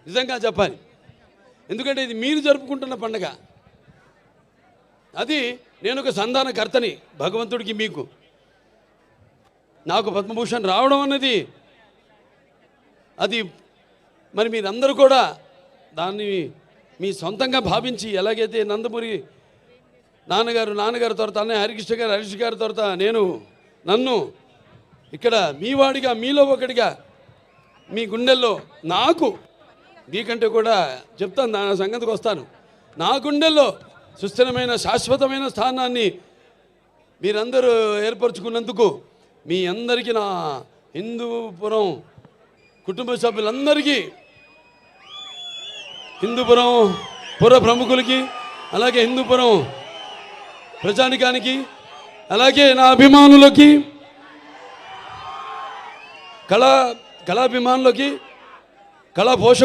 నిజంగా చెప్పాలి. ఎందుకంటే ఇది మీరు జరుపుకుంటున్న పండగ. అది నేను ఒక సంధానకర్తని భగవంతుడికి. మీకు నాకు పద్మభూషణ్ రావడం అన్నది అది మరి మీరందరూ కూడా దాన్ని మీ సొంతంగా భావించి, ఎలాగైతే నందమూరి నాన్నగారు తర్వాత అన్నయ్య హరికృష్ణ గారి తర్వాత నన్ను ఇక్కడ మీ వాడిగా, మీలో ఒకటిగా, మీ గుండెల్లో నాకు మీకంటే కూడా చెప్తాను, నా సంగతికి వస్తాను. నా గుండెల్లో సుస్థిరమైన శాశ్వతమైన స్థానాన్ని మీరందరూ ఏర్పరచుకున్నందుకు మీ అందరికీ, నా హిందూపురం కుటుంబ సభ్యులందరికీ, హిందూపురం పుర ప్రముఖులకి, అలాగే హిందూపురం ప్రజానికానికి, అలాగే నా అభిమానులకి, కళాభిమానులకి, కళా పోషకులు